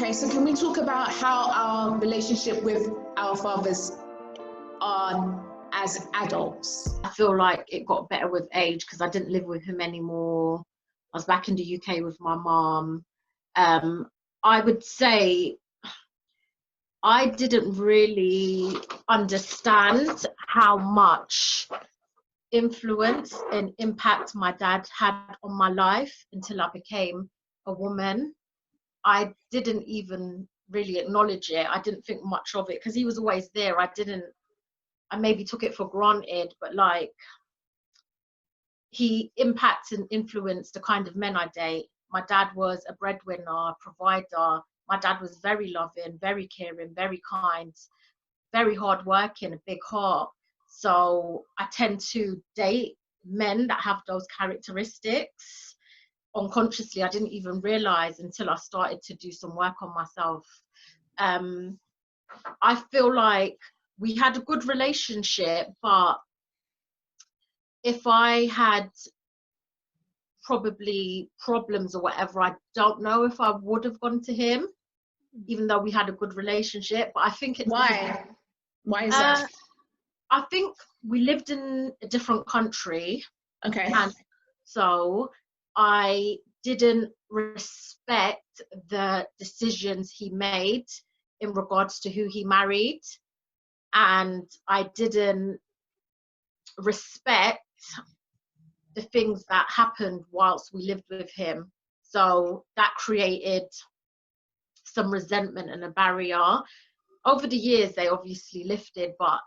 Okay, so can we talk about how our relationship with our fathers are as adults? I feel like it got better with age because I didn't live with him anymore. I was back in the UK with my mom. I would say I didn't really understand how much influence and impact my dad had on my life until I became a woman. I didn't even really acknowledge it. I didn't think much of it because he was always there. I maybe took it for granted, but like, he impacts and influenced the kind of men I date. My dad was a breadwinner, a provider. My dad was very loving, very caring, very kind, very hardworking, a big heart. So I tend to date men that have those characteristics. Unconsciously, I didn't even realize until I started to do some work on myself. I feel like we had a good relationship, but if I had probably problems or whatever, I don't know if I would have gone to him, even though we had a good relationship. But I think it's Why? Why is that? I think we lived in a different country. Okay. And so I didn't respect the decisions he made in regards to who he married. And I didn't respect the things that happened whilst we lived with him. So that created some resentment and a barrier. Over the years, they obviously lifted, but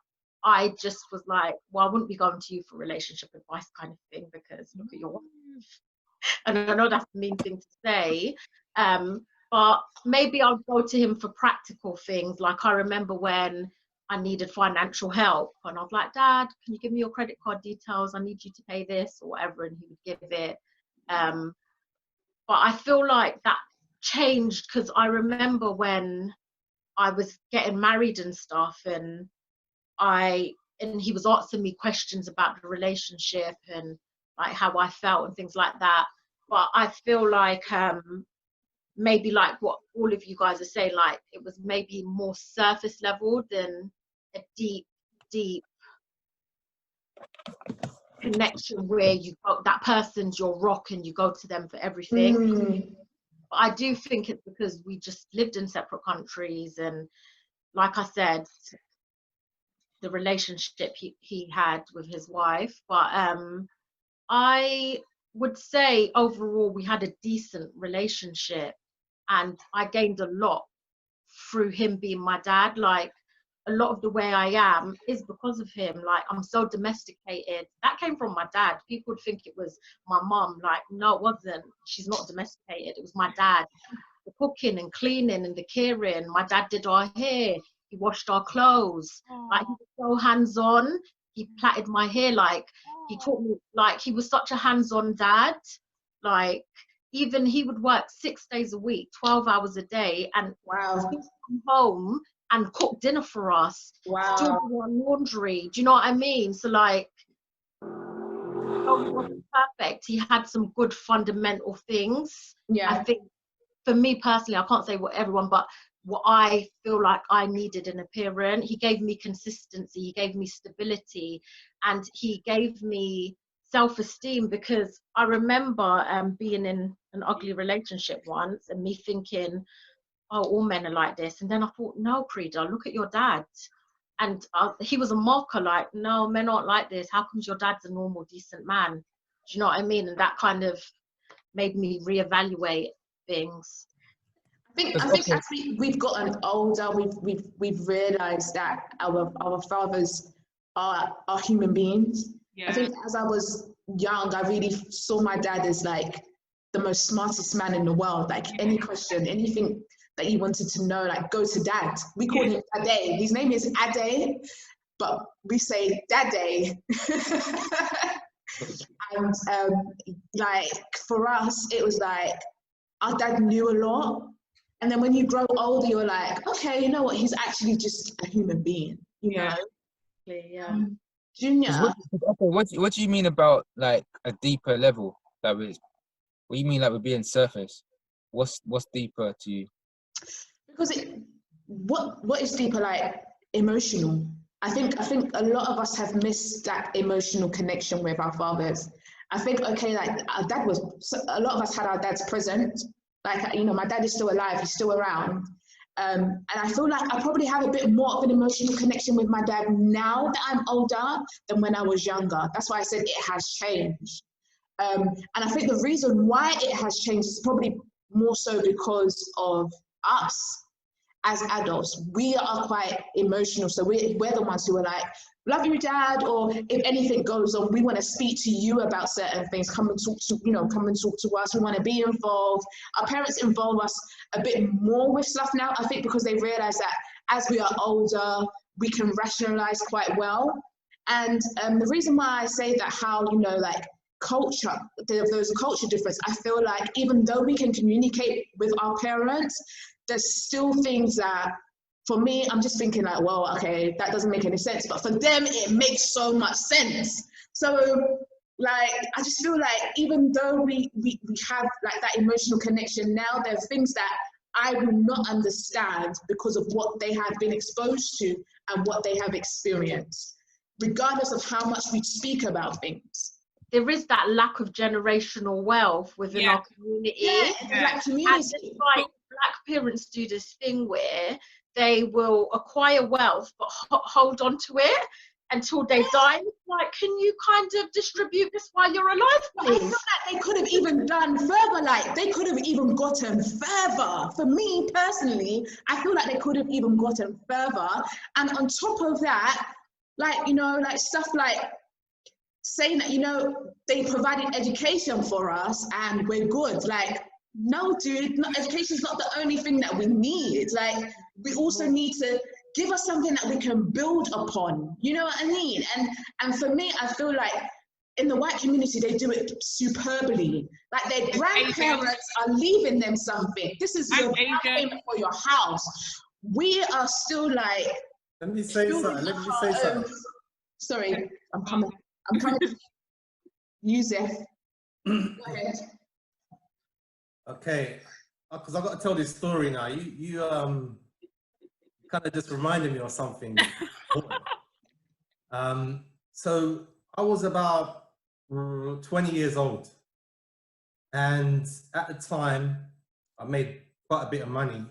I just was like, well, I wouldn't be going to you for relationship advice kind of thing, because look at your wife. And I know that's a mean thing to say, but maybe I'll go to him for practical things. Like I remember when I needed financial help and I was like, Dad, can you give me your credit card details? I need you to pay this or whatever. And he would give it. But I feel like that changed because I remember when I was getting married and stuff, and he was asking me questions about the relationship and like how I felt and things like that. But I feel like maybe like what all of you guys are saying, like it was maybe more surface level than a deep connection where you go, that person's your rock and you go to them for everything. But I do think it's because we just lived in separate countries, and like I said, the relationship he had with his wife. But I would say overall we had a decent relationship, and I gained a lot through him being my dad. Like a lot of the way I am is because of him. Like I'm so domesticated. That came from my dad. People would think it was my mum. Like no, it wasn't. She's not domesticated. It was my dad. The cooking and cleaning and the caring. My dad did our hair. He washed our clothes. Like he was so hands-on. He plaited my hair. Like he taught me. Like he was such a hands-on dad. Like even he would work 6 days a week, 12 hours a day, and come home and cook dinner for us. Still do our laundry. Do you know what I mean? So like, although he wasn't perfect, he had some good fundamental things. I think for me personally, I can't say what everyone, but what I feel like I needed in a parent. He gave me consistency, he gave me stability, and he gave me self-esteem, because I remember being in an ugly relationship once and me thinking, oh, all men are like this. And then I thought, no, Creda, look at your dad. And he was a marker, like, no, men aren't like this. How comes your dad's a normal, decent man? Do you know what I mean? And that kind of made me reevaluate things. I think as we've gotten older, we've realised that our fathers are human beings. Yeah. I think as I was young, I really saw my dad as like the most smartest man in the world. Like any question, anything that you wanted to know, like go to dad. We call him Ade. His name is Ade, but we say Dade. And like for us, it was like our dad knew a lot. And then when you grow older, you're like, okay, you know what? He's actually just a human being, you know? Yeah. Junior. What do you mean about like a deeper level? What do you mean like we're being surface? What's deeper to you? Because what is deeper, like emotional? I think a lot of us have missed that emotional connection with our fathers. I think, okay, like our dad was, a lot of us had our dads present. Like, you know, my dad is still alive, he's still around. And I feel like I probably have a bit more of an emotional connection with my dad now that I'm older than when I was younger. That's why I said it has changed. And I think the reason why it has changed is probably more so because of us as adults. We are quite emotional, so we're the ones who are like, love you, dad, or if anything goes on, we want to speak to you about certain things. Come and talk to us. We want to be involved. Our parents involve us a bit more with stuff now, I think, because they realize that as we are older, we can rationalize quite well. And the reason why I say that, how, you know, like culture, there's a culture difference. I feel like even though we can communicate with our parents, there's still things that, for me, I'm just thinking like, well, okay, that doesn't make any sense. But for them, it makes so much sense. So, like, I just feel like even though we have like that emotional connection now, there are things that I will not understand because of what they have been exposed to and what they have experienced, regardless of how much we speak about things. There is that lack of generational wealth within our community. Like community. And like Black parents do this thing where they will acquire wealth but hold on to it until they die. Like, can you kind of distribute this while you're alive, please? I feel like they could have even done further. Like, they could have even gotten further. For me personally, I feel like they could have even gotten further. And on top of that, like, you know, like stuff like saying that, you know, they provided education for us and we're good. Like, no, dude, education is not the only thing that we need. Like, we also need to give us something that we can build upon. You know what I mean? And for me, I feel like in the white community, they do it superbly. Like, their grandparents are leaving them something. This is your down payment for your house. We are still like... Let me say something. Sorry, I'm coming. Yusuf. Go ahead. Okay, because I've got to tell this story now. You kind of just reminded me of something. So I was about 20 years old, and at the time I made quite a bit of money.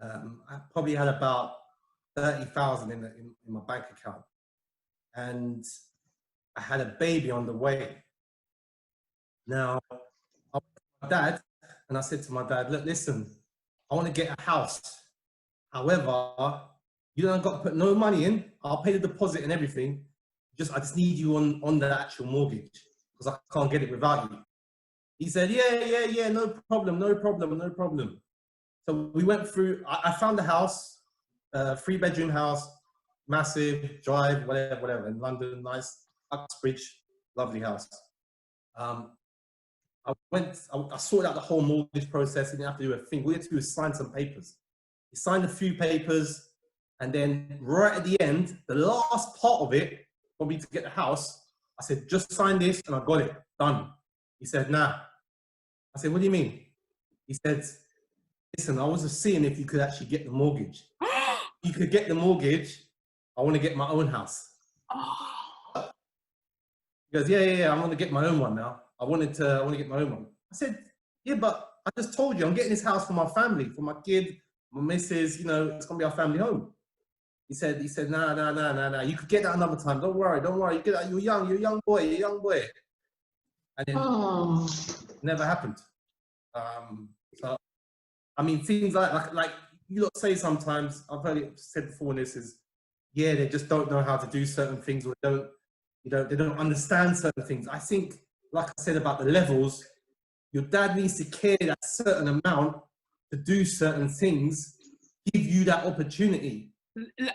I probably had about 30,000 in my bank account, and I had a baby on the way. Now, I went to my dad and I said to my dad, look, listen, I want to get a house. However, you don't got to put no money in. I'll pay the deposit and everything. I just need you on the actual mortgage because I can't get it without you. He said, yeah, no problem. So we went through, I found a house, 3-bedroom house, massive, drive, whatever, in London, nice, Uxbridge, lovely house. I sorted out the whole mortgage process. Didn't have to do a thing. All you had to do was sign some papers. He signed a few papers, and then right at the end, the last part of it, for me to get the house, I said, just sign this, and I got it, done. He said, nah. I said, what do you mean? He said, listen, I was just seeing if you could actually get the mortgage. You could get the mortgage, I want to get my own house. He goes, yeah, I want to get my own one now. I want to get my own one. I said, yeah, but I just told you, I'm getting this house for my family, for my kid, my missus, you know, it's going to be our family home. He said, nah. You could get that another time. Don't worry. You get that. You're young. You're a young boy. And then never happened. So, I mean, things like you lot say sometimes, I've heard it said before, and this is, yeah, they just don't know how to do certain things, or they don't understand certain things. I think, like I said about the levels, your dad needs to care that certain amount to do certain things, give you that opportunity.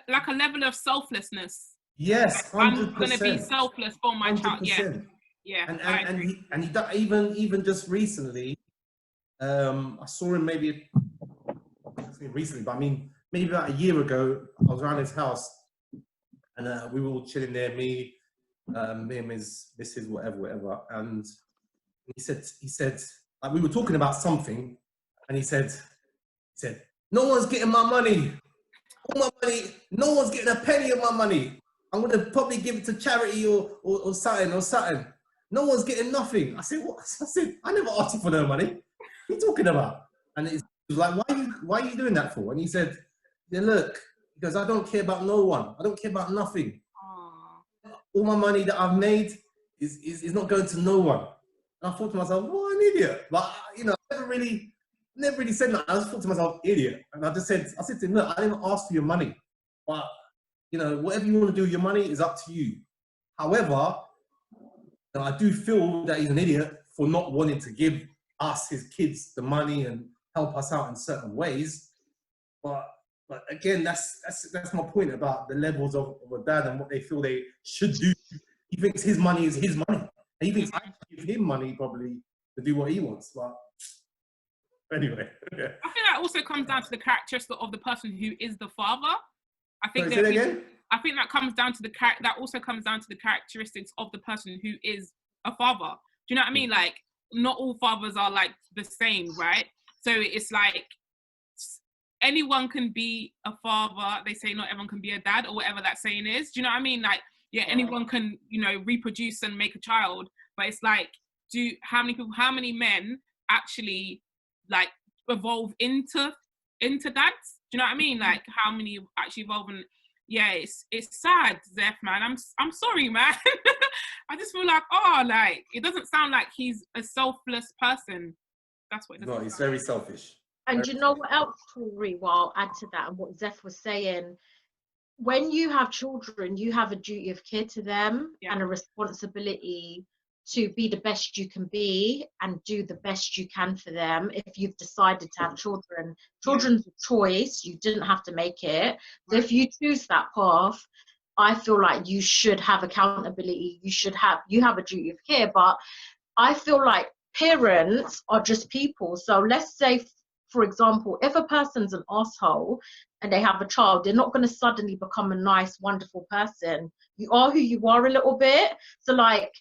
Like a level of selflessness. Yes, 100%. I'm going to be selfless for my 100%. child. Yeah. And he even just recently, I saw him maybe recently, but I mean maybe about a year ago. I was around his house, and we were all chilling there, me and his missus, whatever. And he said, like, we were talking about something, and he said, no one's getting my money. All my money, no one's getting a penny of my money. I'm gonna probably give it to charity or something. No one's getting nothing. I said, what? I said, I never asked you for no money. What are you talking about? And it was like, why are you doing that for? And he said, yeah, look, because I don't care about no one. I don't care about nothing. All my money that I've made is not going to no one. And I thought to myself, what an idiot. But, you know, I never really said that. I just thought to myself, idiot. And I said to him, look, I didn't ask for your money. But, you know, whatever you want to do with your money is up to you. However, you know, I do feel that he's an idiot for not wanting to give us, his kids, the money and help us out in certain ways. But again, that's my point about the levels of a dad and what they feel they should do. He thinks his money is his money. And he thinks I should give him money probably to do what he wants. But anyway. Okay. I think that also comes down to the characteristic of the person who is the father. I think Sorry, say that again? I think that comes down to that also comes down to the characteristics of the person who is a father. Do you know what I mean? Like, not all fathers are like the same, right? So it's like anyone can be a father. They say not everyone can be a dad, or whatever that saying is. Do you know what I mean? Like, yeah, anyone can, you know, reproduce and make a child, but it's like, how many men actually like evolve into dads? Do you know what I mean? Like, how many actually evolve? And yeah, it's sad, Zeph, man. I'm sorry, man. I just feel like, like, it doesn't sound like he's a selfless person. That's what it doesn't. No, he's very selfish. And you know what else, Tori? Well, I'll add to that and what Zeph was saying. When you have children, you have a duty of care to them and a responsibility to be the best you can be and do the best you can for them. If you've decided to have children, children's a choice, you didn't have to make it. So if you choose that path, I feel like you should have accountability. You have a duty of care. But I feel like parents are just people. So let's say, for example, if a person's an asshole and they have a child, they're not going to suddenly become a nice, wonderful person. You are who you are a little bit. So like,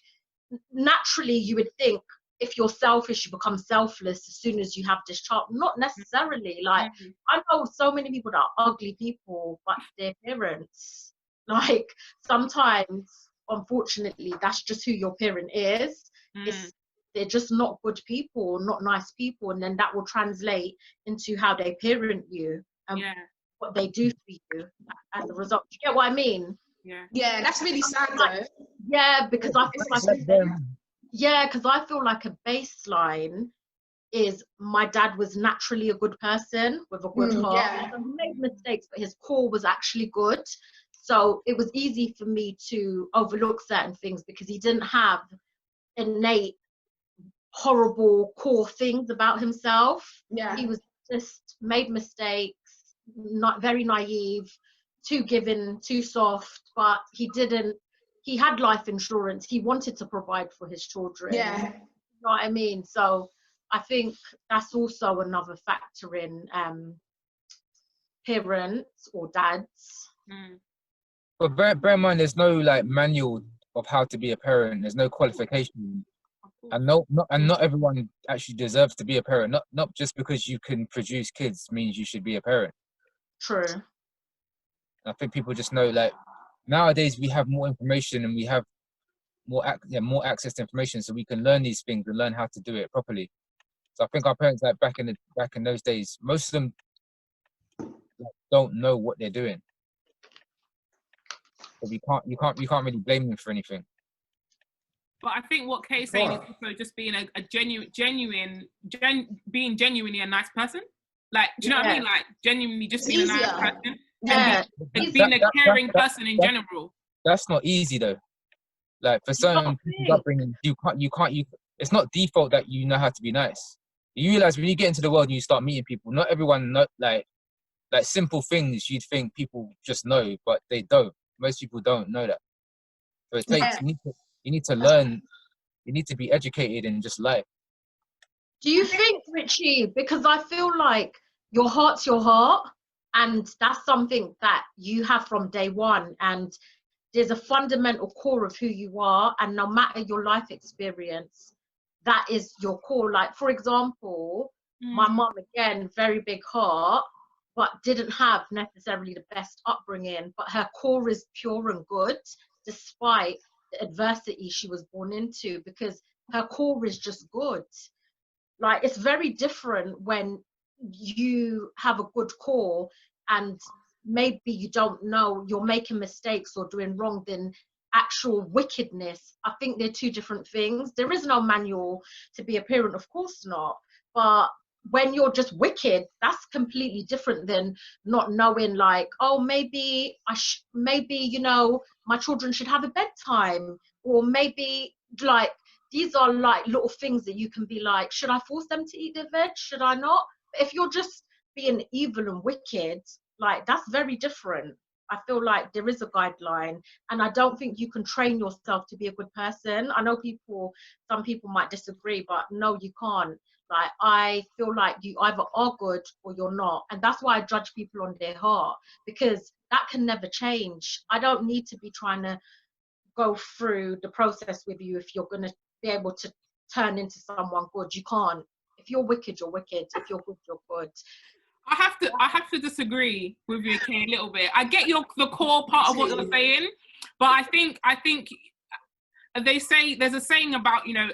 naturally you would think if you're selfish, you become selfless as soon as you have this child. Not necessarily. Like, I know so many people that are ugly people, but their parents, like, sometimes, unfortunately, that's just who your parent is. They're just not good people, not nice people, and then that will translate into how they parent you and what they do for you as a result. Do you get what I mean? Yeah, that's really sad though. Yeah, because I feel like a baseline is my dad was naturally a good person with a good heart. He made mistakes, but his core was actually good. So it was easy for me to overlook certain things because he didn't have innate horrible core things about himself. He was just made mistakes, not very naive, too giving, too soft, but he had life insurance. He wanted to provide for his children. You know what I mean? So I think that's also another factor in parents or dads. But bear in mind, there's no like manual of how to be a parent. There's no qualification. And not everyone actually deserves to be a parent. Not just because you can produce kids means you should be a parent. True. I think people just know, like, nowadays we have more information and we have more access to information, so we can learn these things and learn how to do it properly. So I think our parents, like back in those days, most of them don't know what they're doing. So you can't really blame them for anything. But I think what Kay's saying is also just being being genuinely a nice person. Like, do you know what I mean? Like, genuinely just being a nice person. Yeah. Being a caring person in general. That's not easy though. Like, for certain people's upbringing, you can't. It's not default that you know how to be nice. You realize when you get into the world and you start meeting people, not everyone know, like simple things you'd think people just know, but they don't. Most people don't know that. So it takes you need to learn. You need to be educated in just life. Do you think, Richie, because I feel like your heart's your heart, and that's something that you have from day one, and there's a fundamental core of who you are, and no matter your life experience, that is your core. Like, for example, my mom, again, very big heart, but didn't have necessarily the best upbringing, but her core is pure and good, despite the adversity she was born into, because her core is just good. Like, it's very different when you have a good core and maybe you don't know, you're making mistakes or doing wrong, than actual wickedness. I think they're two different things. There is no manual to be a parent, of course not, but when you're just wicked, that's completely different than not knowing, like, oh, maybe maybe, you know, my children should have a bedtime, or maybe, like, these are like little things that you can be like, should I force them to eat their veg? Should I not? But if you're just being evil and wicked, like, that's very different. I feel like there is a guideline, and I don't think you can train yourself to be a good person. I know some people might disagree, but no, you can't. Like, I feel like you either are good or you're not. And that's why I judge people on their heart, because that can never change. I don't need to be trying to go through the process with you if you're going to be able to turn into someone good. You can't. If you're wicked, you're wicked. If you're good, you're good. I have to disagree with you, Kay, a little bit. I get the core part of what you're saying, but I think they say, there's a saying about, you know,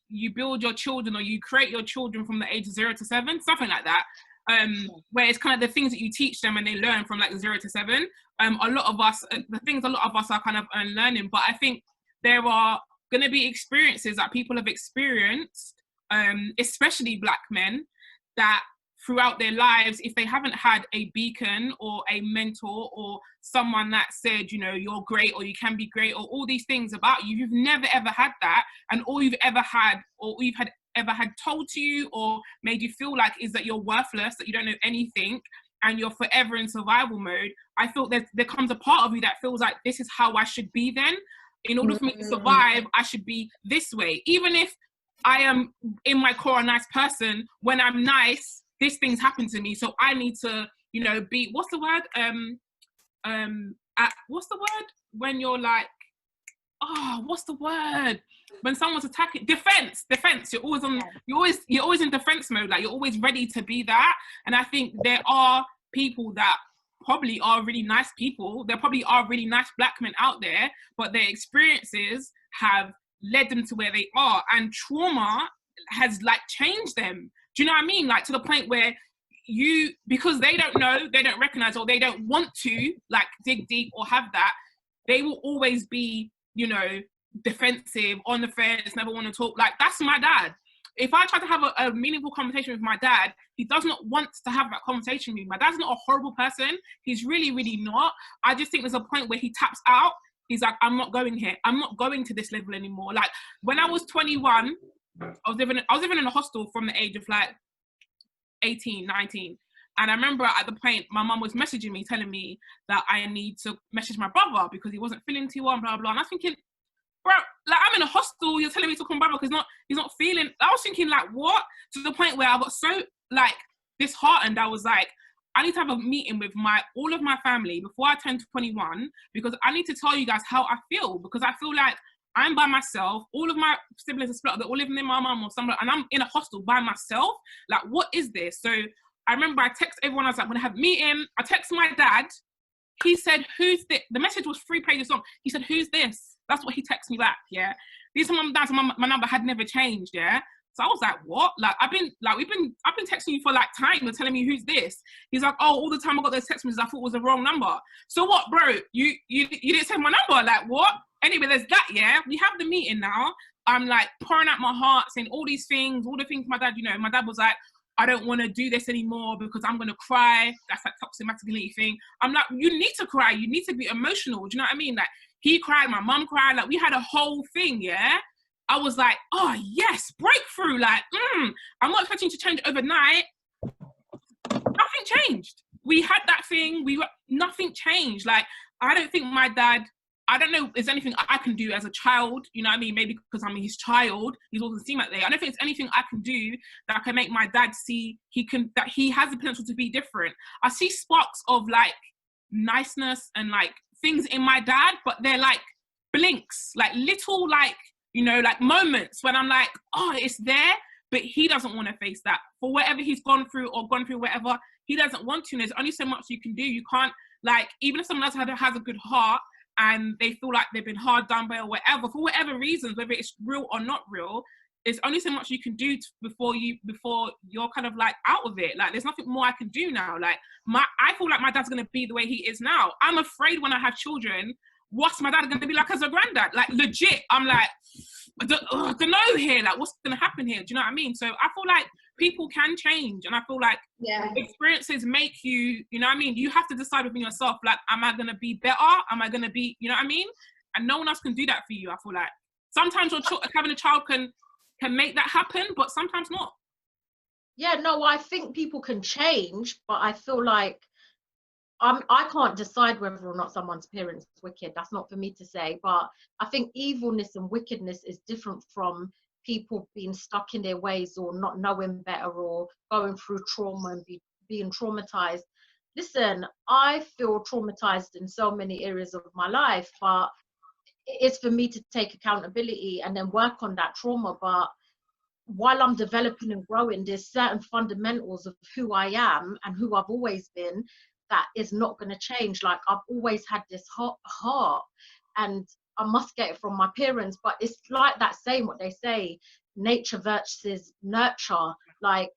you build your children, or you create your children from the age of 0 to 7, something like that. Where it's kind of the things that you teach them and they learn from like 0 to 7. A lot of us are kind of unlearning, but I think there are going to be experiences that people have experienced, especially Black men, that throughout their lives, if they haven't had a beacon or a mentor or someone that said, you know, you're great or you can be great or all these things about you, you've never ever had that, and all you've ever had, or all you've ever had told to you or made you feel like, is that you're worthless, that you don't know anything, and you're forever in survival mode. I feel that there comes a part of you that feels like, this is how I should be then. In order for me to survive, I should be this way. Even if I am in my core a nice person, when I'm nice, these things happen to me, so I need to, you know, be, what's the word? What's the word when you're like, what's the word? When someone's attacking, defense. You're always in defense mode. Like, you're always ready to be that. And I think there are people that probably are really nice people. There probably are really nice Black men out there, but their experiences have led them to where they are, and trauma has like changed them. Do you know what I mean? Like, to the point where because they don't know, they don't recognize, or they don't want to like dig deep or have that, they will always be, you know, defensive, on the fence, never want to talk. Like, that's my dad. If I try to have a meaningful conversation with my dad, he does not want to have that conversation with me. My dad's not a horrible person. He's really, really not. I just think there's a point where he taps out. He's like, I'm not going here. I'm not going to this level anymore. Like, when I was 21, I was living in a hostel from the age of like 18, 19. And I remember at the point, my mum was messaging me, telling me that I need to message my brother because he wasn't feeling too well, blah, blah. And I was thinking, bro, like, I'm in a hostel, you're telling me to come brother because he's not feeling. I was thinking, like, what? To the point where I got so, like, disheartened. I was like, I need to have a meeting with all of my family before I turn 21, because I need to tell you guys how I feel, because I feel like I'm by myself. All of my siblings are split up. They're all living in my mum or somewhere, and I'm in a hostel by myself. Like, what is this? So I remember I text everyone. I was like, I'm going to have a meeting. I text my dad. He said, who's this? The message was 3 pages long. He said, who's this? That's what he texted me back, yeah? These are my dads, my number had never changed, yeah? So I was like, what? Like, I've been texting you for like time. You're telling me who's this? He's like, oh, all the time I got those text messages, I thought it was the wrong number. So what, bro? You didn't send my number? Like, what? Anyway, there's that, yeah? We have the meeting now. I'm like pouring out my heart, saying all these things, all the things my dad, you know, my dad was like, I don't want to do this anymore because I'm going to cry. That's that toxic masculinity thing. I'm like, you need to cry. You need to be emotional. Do you know what I mean? Like, he cried, my mum cried. Like, we had a whole thing, yeah? I was like, oh, yes, breakthrough. Like, I'm not expecting to change overnight. Nothing changed. We had that thing. Nothing changed. Like, I don't think my dad, I don't know if there's anything I can do as a child, you know what I mean? Maybe because I'm his child, he doesn't seem like that. I don't think there's anything I can do that can make my dad see that he has the potential to be different. I see sparks of like niceness and like things in my dad, but they're like blinks, like little like, you know, like moments when I'm like, oh, it's there, but he doesn't want to face that. For whatever he's gone through whatever, he doesn't want to. And there's only so much you can do. You can't, like, even if someone else has a good heart and they feel like they've been hard done by or whatever, for whatever reasons, whether it's real or not real, there's only so much you can do before you're kind of like out of it. Like, there's nothing more I can do now. Like, I feel like my dad's gonna be the way he is now. I'm afraid when I have children, what's my dad gonna be like as a granddad? Like, legit, I'm like, I don't know here, like, what's gonna happen here? Do you know what I mean? So I feel like people can change, and I feel like experiences make you, you know what I mean? You have to decide within yourself, like, am I gonna be better? Am I gonna be, you know what I mean? And no one else can do that for you. I feel like sometimes having a child can make that happen, but sometimes not. Yeah, no, I think people can change, but I feel like I can't decide whether or not someone's parents is wicked. That's not for me to say. But I think evilness and wickedness is different from people being stuck in their ways or not knowing better or going through trauma and being traumatized. Listen, I feel traumatized in so many areas of my life, but it's for me to take accountability and then work on that trauma. But while I'm developing and growing, there's certain fundamentals of who I am and who I've always been that is not going to change. Like, I've always had this heart and I must get it from my parents. But it's like that saying, what they say, nature versus nurture. Like,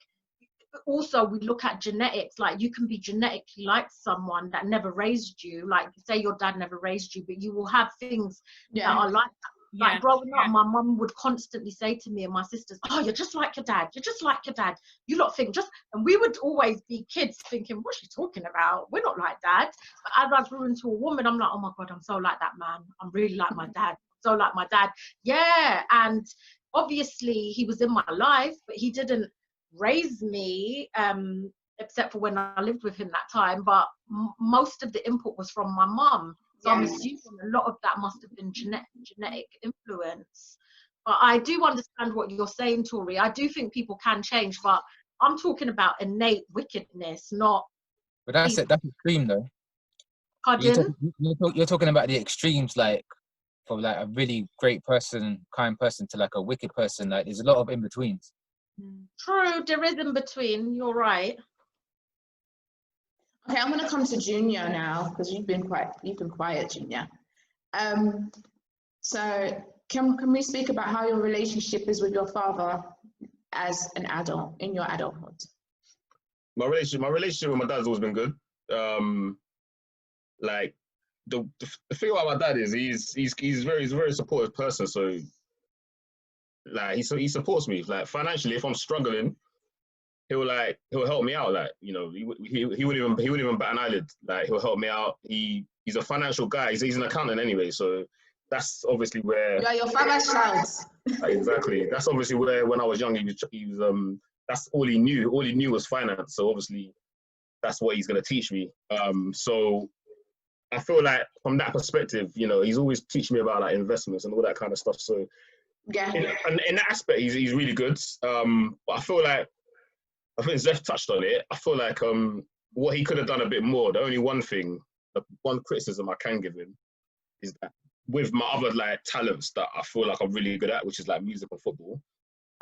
also we look at genetics. Like, you can be genetically like someone that never raised you. Like, say your dad never raised you, but you will have things that are like that. Like, growing up, my mum would constantly say to me and my sisters, oh, you're just like your dad. You're just like your dad. You lot think just... And we would always be kids thinking, what's she talking about? We're not like dad. But as I grew into a woman, I'm like, oh my God, I'm so like that man. I'm really like my dad. So like my dad. Yeah. And obviously he was in my life, but he didn't raise me, except for when I lived with him that time. But most of the input was from my mum. So I'm assuming a lot of that must have been genetic influence. But I do understand what you're saying, Tori. I do think people can change, but I'm talking about innate wickedness, not... But that's it. That's extreme, though. Pardon? You're talking about the extremes, like, from like a really great person, kind person, to like a wicked person. Like, there's a lot of in-betweens. True, there is in between. You're right. Okay, I'm going to come to Junior now because you've been quiet, Junior. So can we speak about how your relationship is with your father as an adult in your adulthood? My relationship with my dad's always been good. Like, the thing about my dad is he's a very supportive person. So like he supports me. Like, financially, if I'm struggling, he'll help me out. Like, you know, he wouldn't even bat an eyelid. Like, he'll help me out. He's a financial guy. He's an accountant anyway. So that's obviously where... Yeah, your father's child. Exactly. That's obviously where, when I was young, he was that's all he knew. All he knew was finance. So obviously that's what he's going to teach me. So I feel like from that perspective, you know, he's always teaching me about like investments and all that kind of stuff. So yeah, in that aspect, he's really good. But I feel like, I think Zeph touched on it. I feel like what he could have done a bit more. The only one criticism I can give him is that with my other like talents that I feel like I'm really good at, which is like music and football,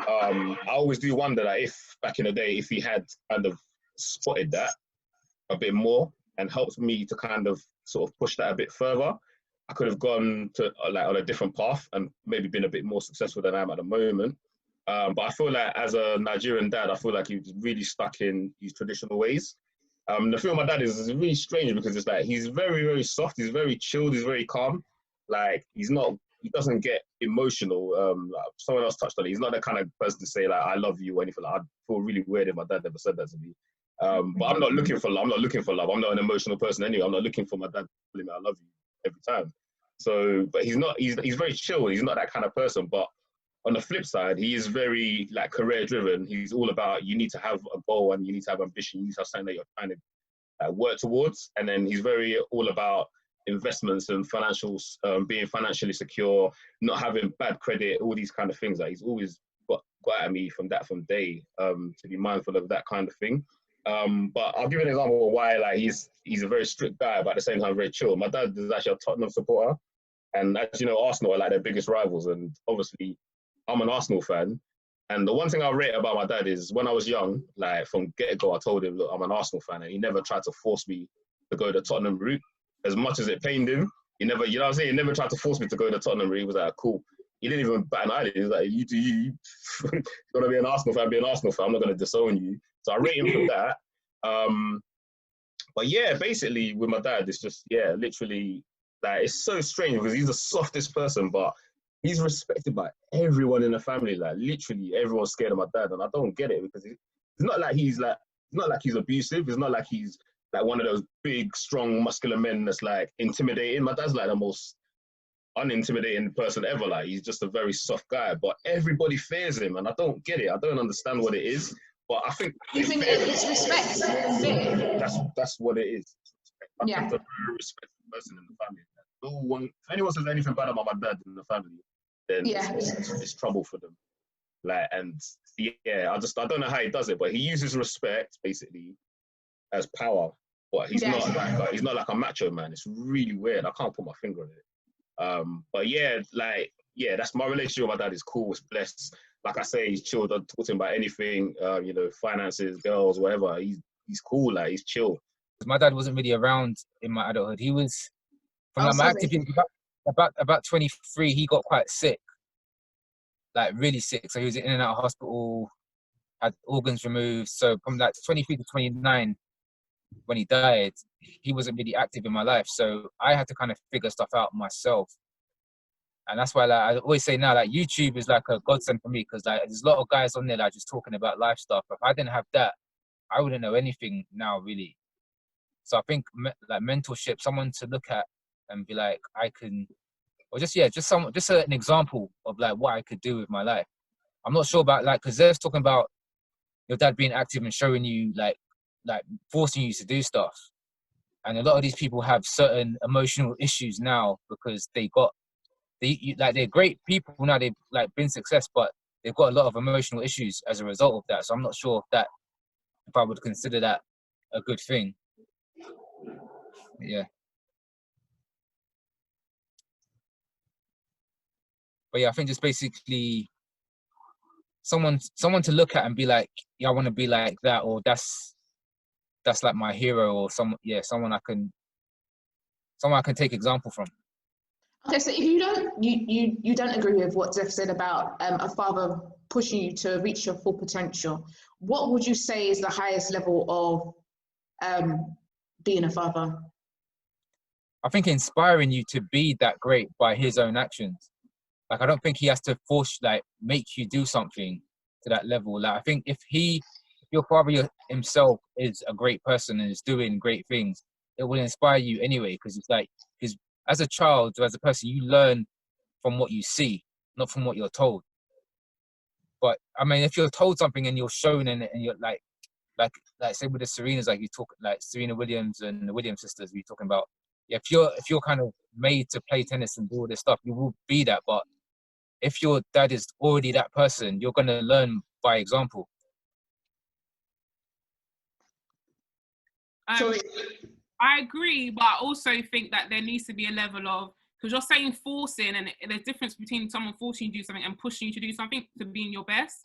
I always do wonder that if back in the day, if he had kind of spotted that a bit more and helped me to kind of sort of push that a bit further, I could have gone to like on a different path and maybe been a bit more successful than I am at the moment. But I feel like as a Nigerian dad, I feel like he was really stuck in his traditional ways. The thing with my dad is really strange because it's like he's very, very soft. He's very chilled. He's very calm. Like, he doesn't get emotional. Like someone else touched on it. He's not the kind of person to say like, I love you or anything. Like, I'd feel really weird if my dad never said that to me. But I'm not looking for love. I'm not looking for love. I'm not an emotional person anyway. I'm not looking for my dad to tell me I love you every time. So, but he's very chill. He's not that kind of person. But on the flip side, he is very like career driven. He's all about, you need to have a goal and you need to have ambition. You need to have something that you're trying to work towards. And then he's very all about investments and financials, being financially secure, not having bad credit, all these kind of things. Like, he's always got at me from day to be mindful of that kind of thing. But I'll give you an example of why like he's a very strict guy, but at the same time very chill. My dad is actually a Tottenham supporter, and as you know, Arsenal are like their biggest rivals, and obviously I'm an Arsenal fan. And the one thing I rate about my dad is when I was young, like from get-go, I told him, look, I'm an Arsenal fan, and he never tried to force me to go the Tottenham route. As much as it pained him, he never, you know what I'm saying? He never tried to force me to go the Tottenham route. He was like, cool. He didn't even bat an eyelid. He was like, you do you. You're going to be an Arsenal fan, be an Arsenal fan. I'm not going to disown you. So I rate him for that. But yeah, basically with my dad, it's just, yeah, literally, like, it's so strange because he's the softest person, but he's respected by everyone in the family. Like, literally everyone's scared of my dad, and I don't get it because it's not like he's abusive. It's not like he's like one of those big, strong, muscular men that's like intimidating. My dad's like the most unintimidating person ever. Like, he's just a very soft guy, but everybody fears him, and I don't get it. I don't understand what it is, but I think you think it's respect. Fear. That's what it is. Yeah. I'm a very respectful person in the family. No one, if anyone says anything bad about my dad in the family, then it's trouble for them. Like, and yeah, I don't know how he does it, but he uses respect basically as power. But he's not like a macho man. It's really weird. I can't put my finger on it. But yeah, like, yeah, that's my relationship with my dad is cool. It's blessed. Like I say, he's chilled. I'm talking about anything, you know, finances, girls, whatever. He's cool. Like, he's chill. My dad wasn't really around in my adulthood. He was from my active years, about 23. He got quite sick, like really sick. So he was in and out of hospital, had organs removed. So from like 23 to 29, when he died, he wasn't really active in my life. So I had to kind of figure stuff out myself. And that's why, like, I always say now, like, YouTube is like a godsend for me, because like there's a lot of guys on there like just talking about life stuff. If I didn't have that, I wouldn't know anything now, really. So I think like mentorship, someone to look at and be like, I can, or just an example of like what I could do with my life. I'm not sure about, like, because they're talking about your dad being active and showing you like forcing you to do stuff. And a lot of these people have certain emotional issues now because they're great people now. They've like been success, but they've got a lot of emotional issues as a result of that. So I'm not sure if I would consider that a good thing. Yeah. But yeah, I think just basically someone to look at and be like, yeah, I want to be like that, or that's like my hero, or someone I can take example from. Okay, so if you don't agree with what Zeph said about a father pushing you to reach your full potential, what would you say is the highest level of being a father? I think inspiring you to be that great by his own actions. Like, I don't think he has to force, like, make you do something to that level. Like, I think if your father himself is a great person and is doing great things, it will inspire you anyway, because it's like, because as a child or as a person, you learn from what you see, not from what you're told. But I mean, if you're told something and you're shown and you're like say with the Serenas, like you talk, like Serena Williams and the Williams sisters, we're talking about. Yeah, if you're kind of made to play tennis and do all this stuff, you will be that. But if your dad is already that person, you're gonna learn by example. I agree, but I also think that there needs to be a level of, because you're saying forcing, and there's a difference between someone forcing you to do something and pushing you to do something to be in your best.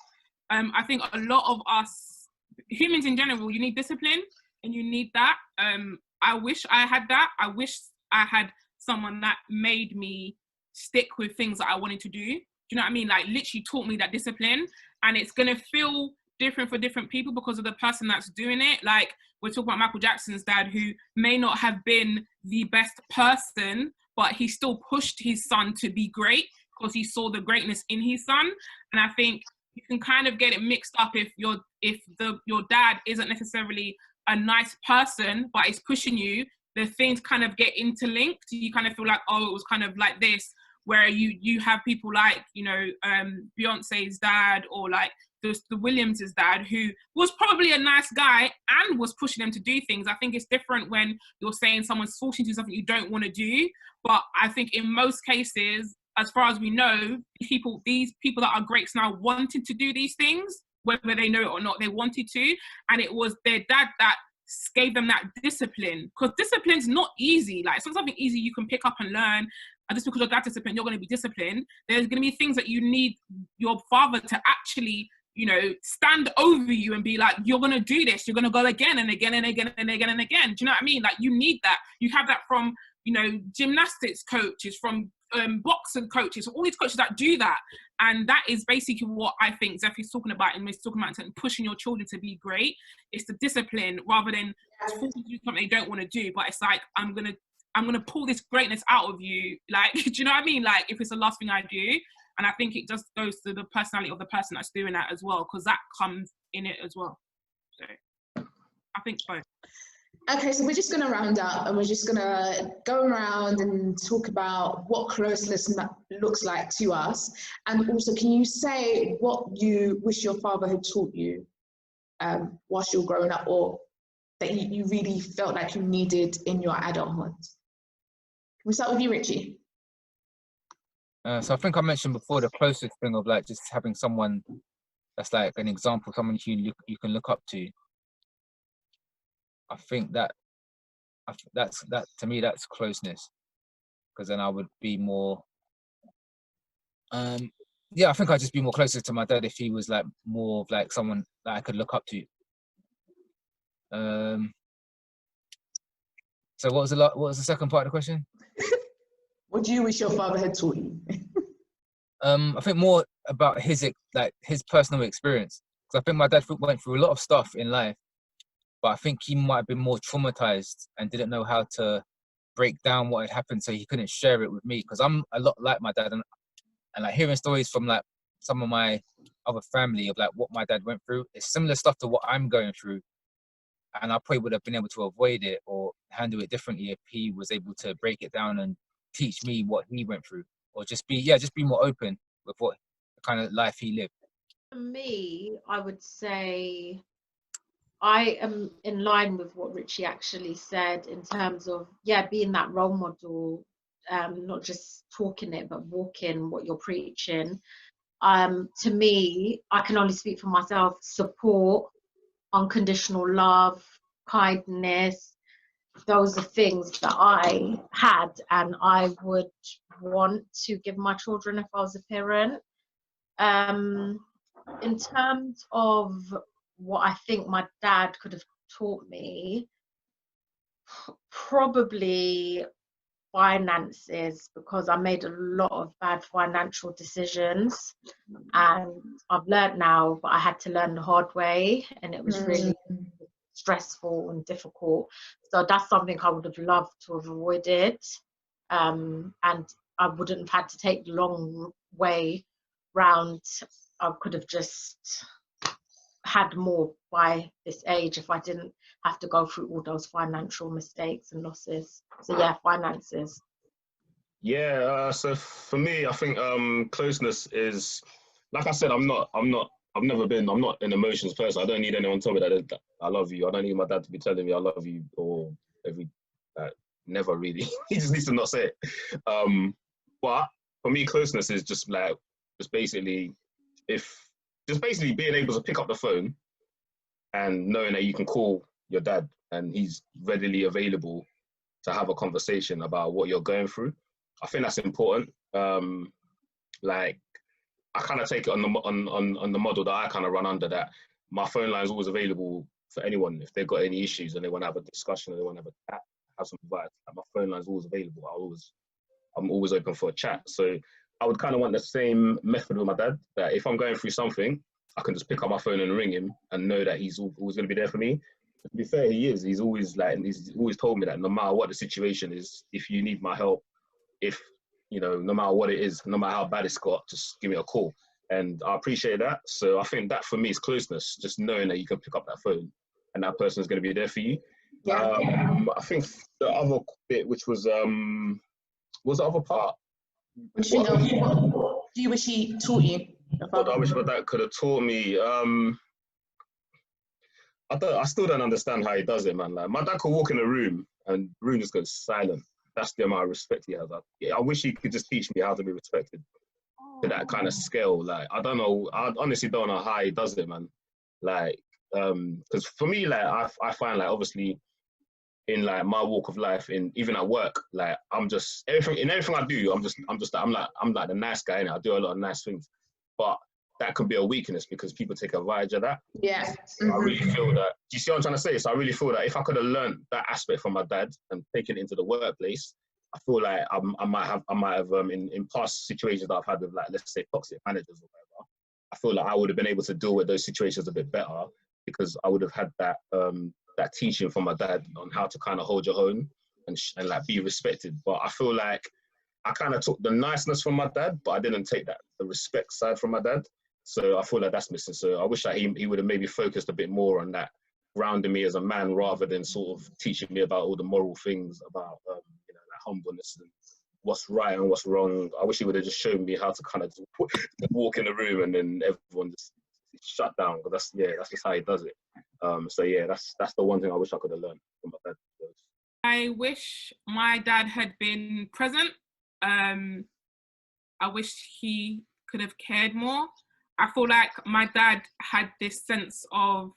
I think a lot of us, humans in general, you need discipline and you need that. I wish I had that. I wish I had someone that made me stick with things that I wanted to do. Do you know what I mean? Like, literally taught me that discipline, and it's going to feel different for different people because of the person that's doing it. Like, we're talking about Michael Jackson's dad, who may not have been the best person, but he still pushed his son to be great because he saw the greatness in his son. And I think you can kind of get it mixed up if your dad isn't necessarily a nice person, but is pushing you. The things kind of get interlinked. You kind of feel like, oh, it was kind of like this, where you have people like, you know, Beyonce's dad, or like the Williams' dad, who was probably a nice guy and was pushing them to do things. I think it's different when you're saying someone's forcing you to do something you don't want to do. But I think in most cases, as far as we know, these people that are greats now wanted to do these things, whether they know it or not, they wanted to. And it was their dad that gave them that discipline, because discipline's not easy. Like, it's not something easy you can pick up and learn. and just because your dad's disciplined, you're going to be disciplined. There's going to be things that you need your father to actually, you know, stand over you and be like, you're going to do this. You're going to go again and again and again and again and again. Do you know what I mean? Like, you need that. You have that from, you know, gymnastics coaches, from boxing coaches, all these coaches that do that. And that is basically what I think Zeph is talking about, and he's talking about pushing your children to be great. It's the discipline rather than forcing you to do something they don't want to do. But it's like, I'm gonna pull this greatness out of you. Like, do you know what I mean? Like, if it's the last thing I do. And I think it just goes to the personality of the person that's doing that as well, because that comes in it as well. So I think both. Okay, so we're just going to round up, and we're just going to go around and talk about what closeness looks like to us. And also, can you say what you wish your father had taught you whilst you were growing up, or that you really felt like you needed in your adulthood? Can we start with you, Richie? So I think I mentioned before the closest thing of like just having someone that's like an example, someone you can look up to. I think that to me that's closeness, because then I would be more. Yeah, I think I'd just be more closer to my dad if he was like more of like someone that I could look up to. So what was the second part of the question? What do you wish your father had taught you? I think more about his personal experience, because I think my dad went through a lot of stuff in life, but I think he might have been more traumatized and didn't know how to break down what had happened, so he couldn't share it with me. Because I'm a lot like my dad, and like hearing stories from like some of my other family of like what my dad went through, it's similar stuff to what I'm going through, and I probably would have been able to avoid it or handle it differently if he was able to break it down and teach me what he went through, or just be more open with what kind of life he lived. For me, I would say I am in line with what Richie actually said in terms of, being that role model, not just talking it, but walking what you're preaching. To me, I can only speak for myself, support, unconditional love, kindness, those are things that I had and I would want to give my children if I was a parent. In terms of what I think my dad could have taught me, probably finances, because I made a lot of bad financial decisions and I've learned now, but I had to learn the hard way, and it was really stressful and difficult. So that's something I would have loved to have avoided, and I wouldn't have had to take the long way round. I could have just had more by this age if I didn't have to go through all those financial mistakes and losses. So finances. So for me, I think closeness is, like I said, I'm not an emotions person. I don't need anyone to tell me that I love you. I don't need my dad to be telling me I love you or never really. He just needs to not say it. But for me, closeness is just basically being able to pick up the phone and knowing that you can call your dad and he's readily available to have a conversation about what you're going through. I think that's important. I kind of take it on the model that I kind of run under, that my phone line is always available for anyone if they've got any issues and they want to have a discussion or they want to have some advice. My phone line is always available. I'm always open for a chat. So I would kind of want the same method with my dad, that if I'm going through something, I can just pick up my phone and ring him and know that he's always going to be there for me. To be fair, he is. He's always told me that no matter what the situation is, if you need my help, no matter what it is, no matter how bad it's got, just give me a call. And I appreciate that. So I think that for me is closeness, just knowing that you can pick up that phone and that person is going to be there for you. I think the other bit, which was what's the other part? What do you wish he taught you? What I wish my dad could have taught me. I still don't understand how he does it, man. Like, my dad could walk in a room and the room just goes silent. That's the amount of respect he has. I wish he could just teach me how to be respected to that kind of scale. Like, I don't know. I honestly don't know how he does it, man. Like, because for me, like, I find, like, obviously in like my walk of life, in even at work, like I'm just everything I do, I'm like the nice guy, and I do a lot of nice things, but that could be a weakness because people take advantage of that. Yeah. So I really feel that. Do you see what I'm trying to say? So I really feel that if I could have learned that aspect from my dad and taken it into the workplace, I feel like I might have in past situations that I've had with, like, let's say toxic managers or whatever, I feel like I would have been able to deal with those situations a bit better because I would have had that that teaching from my dad on how to kind of hold your own and like be respected. But I feel like I kind of took the niceness from my dad, but I didn't take the respect side from my dad. So I feel like that's missing. So I wish that he would have maybe focused a bit more on that, grounding me as a man rather than sort of teaching me about all the moral things about you know, like humbleness and what's right and what's wrong. I wish he would have just shown me how to kind of walk in the room and then everyone just shut down. But that's just how he does it. So yeah, that's the one thing I wish I could have learned from my dad. I wish my dad had been present. I wish he could have cared more. I feel like my dad had this sense of,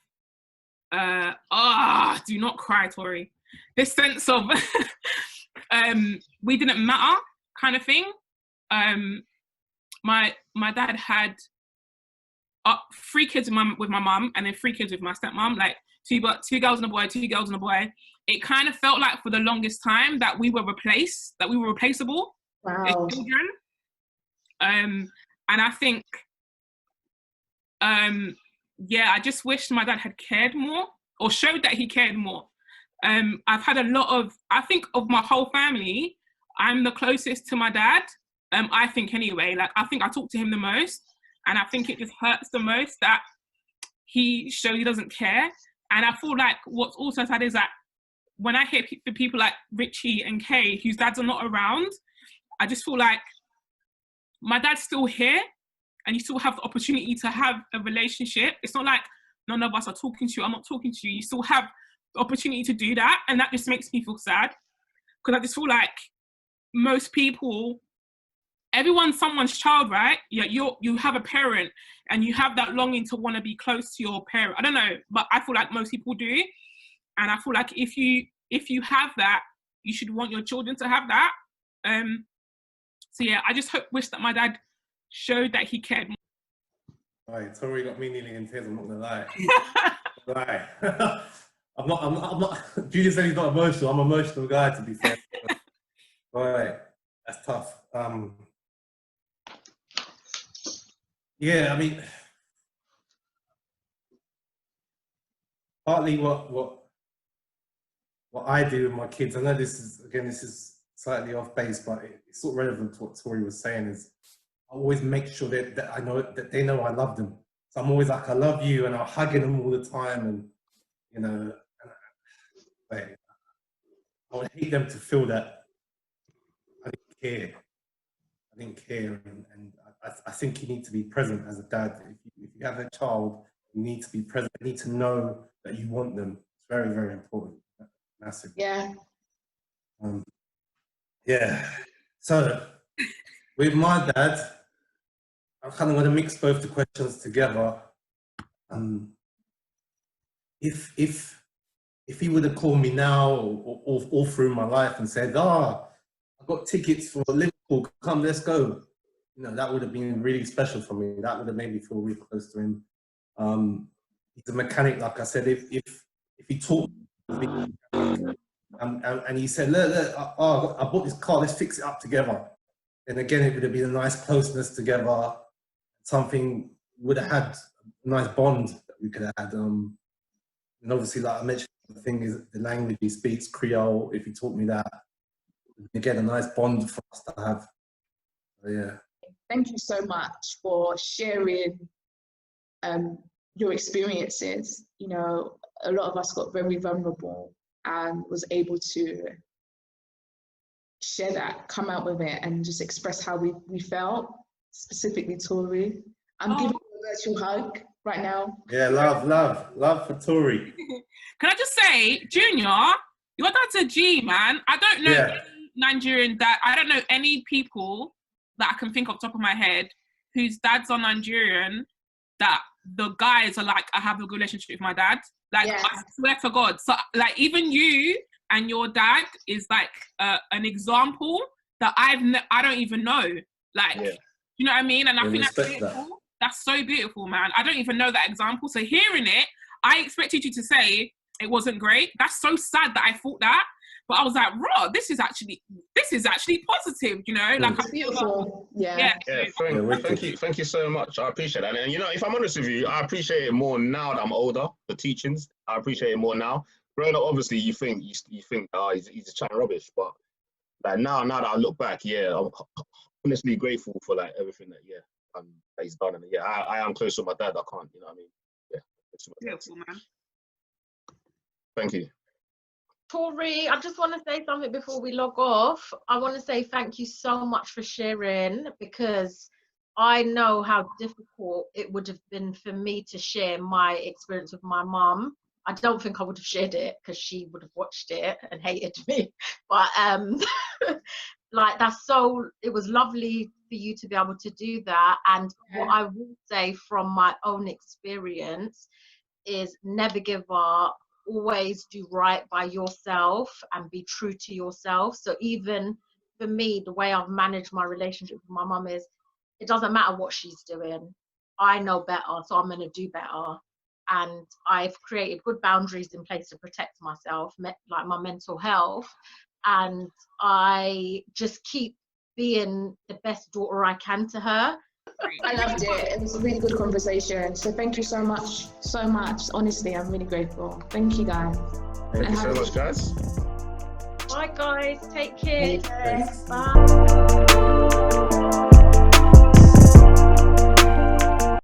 do not cry, Tori. This sense of, we didn't matter kind of thing. My dad had 3 kids with my mum and then 3 kids with my stepmom, like two girls and a boy, 2 girls and a boy. It kind of felt like for the longest time that we were replaceable as children. And I think, I just wish my dad had cared more or showed that he cared more. I've had a lot of, I think of my whole family, I'm the closest to my dad. I think anyway, like I think I talk to him the most, and I think it just hurts the most that he shows he doesn't care. And I feel like what's also sad is that when I hear people like Richie and Kay, whose dads are not around, I just feel like my dad's still here and you still have the opportunity to have a relationship. It's not like none of us are talking to you, I'm not talking to you. You still have the opportunity to do that. And that just makes me feel sad. Because I just feel like most people, everyone's someone's child, right? Yeah, you have a parent and you have that longing to want to be close to your parent. I don't know, but I feel like most people do. And I feel like if you have that, you should want your children to have that. So yeah, I just wish that my dad showed that he cared more. Right, Tori got me nearly in tears, I'm not gonna lie. I'm not, Julian said he's not emotional, I'm an emotional guy, to be fair. Right, that's tough. Yeah, I mean, partly what I do with my kids, I know this is slightly off base, but it's sort of relevant to what Tori was saying, is I always make sure that I know that they know I love them. So I'm always like, I love you, and I'm hugging them all the time, and you know, I would hate them to feel that I didn't care, and I think you need to be present as a dad. If you have a child, you need to be present. You need to know that you want them. It's very, very important. Massive. Yeah. Yeah. So with my dad, I'm kind of going to mix both the questions together. If he would have called me now or all through my life and said, I got tickets for Liverpool, come, let's go. You know, that would have been really special for me. That would have made me feel really close to him. He's a mechanic, like I said. If he taught me, and he said, look, I bought this car, let's fix it up together. And again, it would have been a nice closeness together. Something would have had a nice bond that we could have had. And obviously, like I mentioned, the thing is the language he speaks, Creole. If he taught me that, again, a nice bond for us to have. So, yeah. Thank you so much for sharing your experiences. You know, a lot of us got very vulnerable and was able to share that, come out with it, and just express how we felt, specifically Tori. I'm giving you a virtual hug right now. Yeah, love for Tori. Can I just say, Junior, your dad's a G, man. I don't know any Nigerian dad. I don't know any people that I can think of top of my head whose dads are Nigerian that the guys are like, I have a good relationship with my dad. Like, I swear to God. So, like, even you, and your dad is like an example that I don't even know. Like, you know what I mean? And I think that's beautiful. That's so beautiful, man. I don't even know that example. So hearing it, I expected you to say it wasn't great. That's so sad that I thought that. But I was like, raw, this is actually positive, you know? Like, it's beautiful. Yeah. Thank you so much. I appreciate that. And you know, if I'm honest with you, I appreciate it more now that I'm older, the teachings. I appreciate it more now. Growing up, obviously, you think, oh, he's just chatting rubbish. But like now that I look back, I'm honestly grateful for like everything that he's done. And I am close to my dad. I can't, you know what I mean? Yeah. Beautiful, man. Thank you. Tori, I just want to say something before we log off. I want to say thank you so much for sharing, because I know how difficult it would have been for me to share my experience with my mum. I don't think I would have shared it because she would have watched it and hated me. But like it was lovely for you to be able to do that. And what I will say from my own experience is never give up. Always do right by yourself and be true to yourself. So even for me, the way I've managed my relationship with my mum is, it doesn't matter what she's doing. I know better, so I'm going to do better. And I've created good boundaries in place to protect myself, like my mental health. And I just keep being the best daughter I can to her. I loved it. It was a really good conversation. So thank you so much. Honestly, I'm really grateful. Thank you, guys. Thank you so much, guys. Bye, guys. Take care. Thanks. Bye.